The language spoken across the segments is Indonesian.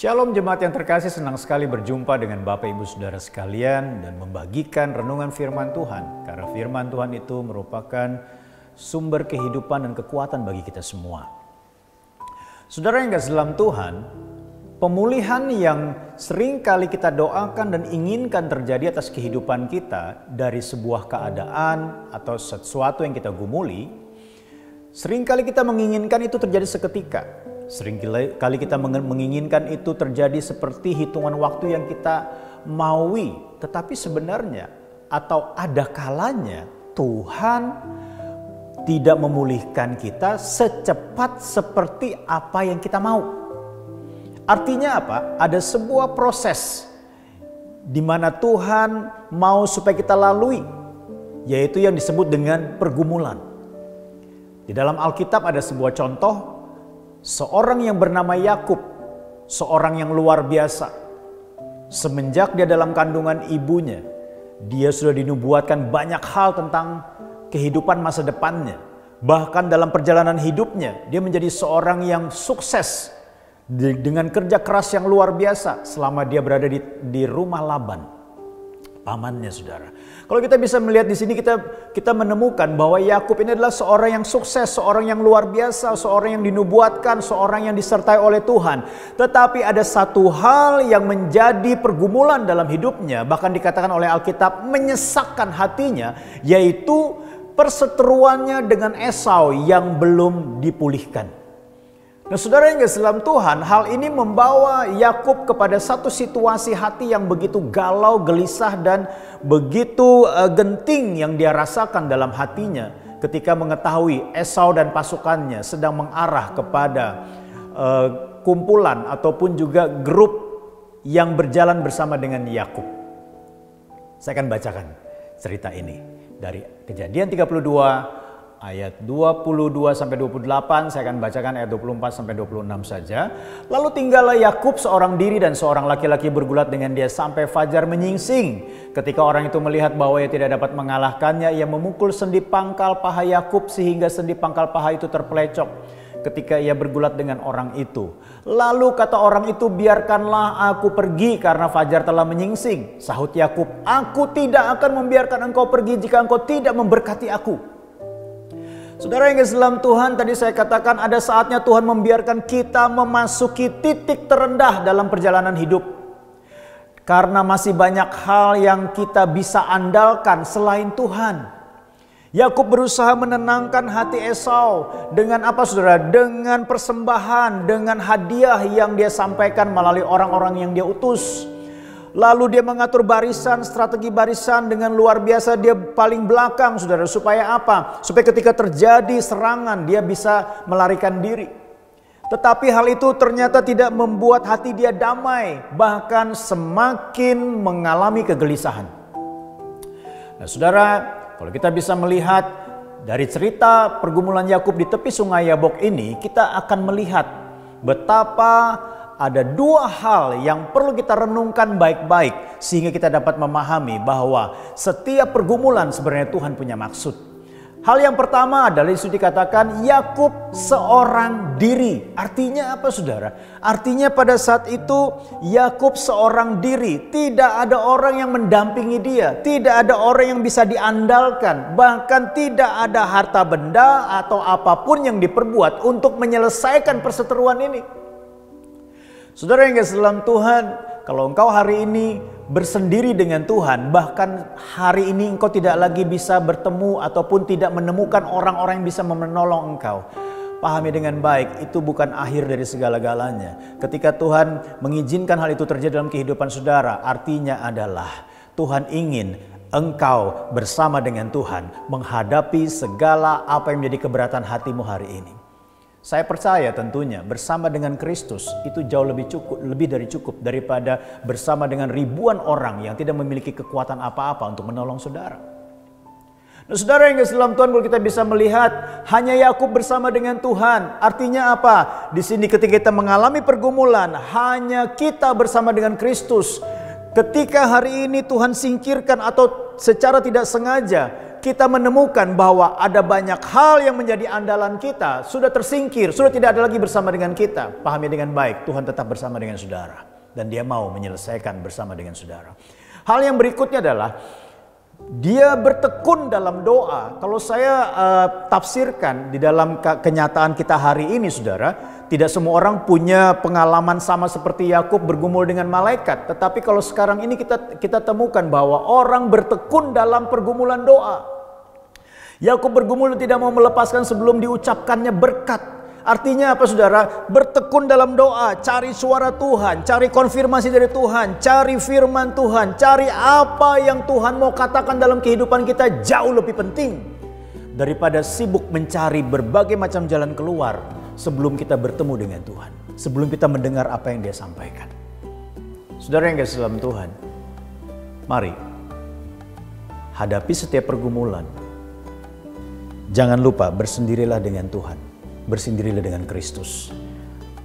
Shalom jemaat yang terkasih, senang sekali berjumpa dengan Bapak Ibu Saudara sekalian dan membagikan renungan firman Tuhan. Karena firman Tuhan itu merupakan sumber kehidupan dan kekuatan bagi kita semua. Saudara yang kasih dalam Tuhan, pemulihan yang sering kali kita doakan dan inginkan terjadi atas kehidupan kita dari sebuah keadaan atau sesuatu yang kita gumuli, sering kali kita menginginkan itu terjadi seketika. Sering kali kita menginginkan itu terjadi seperti hitungan waktu yang kita maui. Tetapi sebenarnya atau ada kalanya Tuhan tidak memulihkan kita secepat seperti apa yang kita mau. Artinya apa? Ada sebuah proses di mana Tuhan mau supaya kita lalui, yaitu yang disebut dengan pergumulan. Di dalam Alkitab ada sebuah contoh. Seorang yang bernama Yakub, seorang yang luar biasa. Semenjak dia dalam kandungan ibunya, dia sudah dinubuatkan banyak hal tentang kehidupan masa depannya. Bahkan dalam perjalanan hidupnya, dia menjadi seorang yang sukses dengan kerja keras yang luar biasa selama dia berada di rumah Laban, pamannya, saudara. Kalau kita bisa melihat di sini, kita menemukan bahwa Yakub ini adalah seorang yang sukses, seorang yang luar biasa, seorang yang dinubuatkan, seorang yang disertai oleh Tuhan. Tetapi ada satu hal yang menjadi pergumulan dalam hidupnya, bahkan dikatakan oleh Alkitab menyesakkan hatinya, yaitu perseteruannya dengan Esau yang belum dipulihkan. Nah, saudara yang kasih dalam Tuhan, hal ini membawa Yakub kepada satu situasi hati yang begitu galau, gelisah, dan begitu genting yang dia rasakan dalam hatinya ketika mengetahui Esau dan pasukannya sedang mengarah kepada kumpulan ataupun juga grup yang berjalan bersama dengan Yakub. Saya akan bacakan cerita ini dari Kejadian 32 ayat 22 sampai 28, saya akan bacakan ayat 24 sampai 26 saja. Lalu tinggallah Yakub seorang diri dan seorang laki-laki bergulat dengan dia sampai fajar menyingsing. Ketika orang itu melihat bahwa ia tidak dapat mengalahkannya, ia memukul sendi pangkal paha Yakub sehingga sendi pangkal paha itu terpelecok ketika ia bergulat dengan orang itu. Lalu kata orang itu, biarkanlah aku pergi karena fajar telah menyingsing. Sahut Yakub, aku tidak akan membiarkan engkau pergi jika engkau tidak memberkati aku. Saudara yang kasih dalam Tuhan, tadi saya katakan ada saatnya Tuhan membiarkan kita memasuki titik terendah dalam perjalanan hidup. Karena masih banyak hal yang kita bisa andalkan selain Tuhan. Yakub berusaha menenangkan hati Esau dengan apa, saudara? Dengan persembahan, dengan hadiah yang dia sampaikan melalui orang-orang yang dia utus. Lalu dia mengatur barisan, strategi barisan dengan luar biasa. Dia paling belakang, saudara. Supaya apa? Supaya ketika terjadi serangan dia bisa melarikan diri. Tetapi hal itu ternyata tidak membuat hati dia damai. Bahkan semakin mengalami kegelisahan. Nah, saudara, kalau kita bisa melihat dari cerita pergumulan Yakub di tepi sungai Yabok ini, kita akan melihat betapa ada dua hal yang perlu kita renungkan baik-baik sehingga kita dapat memahami bahwa setiap pergumulan sebenarnya Tuhan punya maksud. Hal yang pertama adalah disitu dikatakan Yakub seorang diri. Artinya apa, saudara? Artinya pada saat itu Yakub seorang diri. Tidak ada orang yang mendampingi dia. Tidak ada orang yang bisa diandalkan. Bahkan tidak ada harta benda atau apapun yang diperbuat untuk menyelesaikan perseteruan ini. Saudara yang kasih dalam Tuhan, kalau engkau hari ini bersendiri dengan Tuhan, bahkan hari ini engkau tidak lagi bisa bertemu ataupun tidak menemukan orang-orang yang bisa menolong engkau, pahami dengan baik, itu bukan akhir dari segala-galanya. Ketika Tuhan mengizinkan hal itu terjadi dalam kehidupan saudara, artinya adalah Tuhan ingin engkau bersama dengan Tuhan menghadapi segala apa yang menjadi keberatan hatimu hari ini. Saya percaya tentunya bersama dengan Kristus itu jauh lebih dari cukup daripada bersama dengan ribuan orang yang tidak memiliki kekuatan apa-apa untuk menolong saudara. Nah, saudara yang kasih dalam Tuhan, kalau kita bisa melihat hanya Yakub bersama dengan Tuhan. Artinya apa? Di sini ketika kita mengalami pergumulan, hanya kita bersama dengan Kristus. Ketika hari ini Tuhan singkirkan atau secara tidak sengaja kita menemukan bahwa ada banyak hal yang menjadi andalan kita sudah tersingkir, sudah tidak ada lagi bersama dengan kita. Pahami dengan baik, Tuhan tetap bersama dengan saudara dan Dia mau menyelesaikan bersama dengan saudara. Hal yang berikutnya adalah dia bertekun dalam doa. Kalau saya tafsirkan di dalam kenyataan kita hari ini, saudara, tidak semua orang punya pengalaman sama seperti Yakub bergumul dengan malaikat. Tetapi kalau sekarang ini kita temukan bahwa orang bertekun dalam pergumulan doa. Yakub bergumul tidak mau melepaskan sebelum diucapkannya berkat. Artinya apa, saudara? Bertekun dalam doa, cari suara Tuhan, cari konfirmasi dari Tuhan, cari firman Tuhan, cari apa yang Tuhan mau katakan dalam kehidupan kita jauh lebih penting daripada sibuk mencari berbagai macam jalan keluar sebelum kita bertemu dengan Tuhan, sebelum kita mendengar apa yang Dia sampaikan. Saudara yang kasih dalam Tuhan, mari hadapi setiap pergumulan. Jangan lupa bersendirilah dengan Tuhan. Bersendirilah dengan Kristus.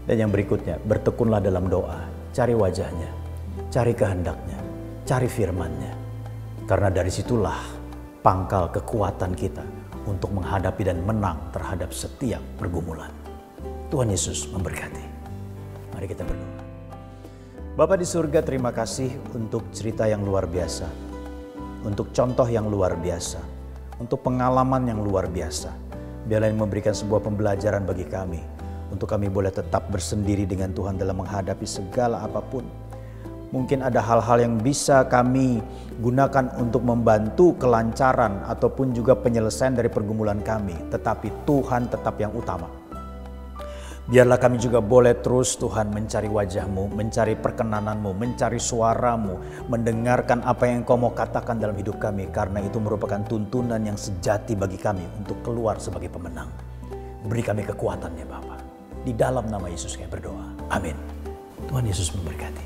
Dan yang berikutnya, bertekunlah dalam doa. Cari wajahnya, cari kehendaknya, cari firman-Nya. Karena dari situlah pangkal kekuatan kita untuk menghadapi dan menang terhadap setiap pergumulan. Tuhan Yesus memberkati. Mari kita berdoa. Bapa di surga, terima kasih untuk cerita yang luar biasa. Untuk contoh yang luar biasa. Untuk pengalaman yang luar biasa. Biarlah ini memberikan sebuah pembelajaran bagi kami. Untuk kami boleh tetap bersendiri dengan Tuhan dalam menghadapi segala apapun. Mungkin ada hal-hal yang bisa kami gunakan untuk membantu kelancaran ataupun juga penyelesaian dari pergumulan kami. Tetapi Tuhan tetap yang utama. Biarlah kami juga boleh terus Tuhan mencari wajah-Mu, mencari perkenanan-Mu, mencari suara-Mu, mendengarkan apa yang Engkau mau katakan dalam hidup kami. Karena itu merupakan tuntunan yang sejati bagi kami untuk keluar sebagai pemenang. Beri kami kekuatannya Bapa. Di dalam nama Yesus kami berdoa. Amin. Tuhan Yesus memberkati.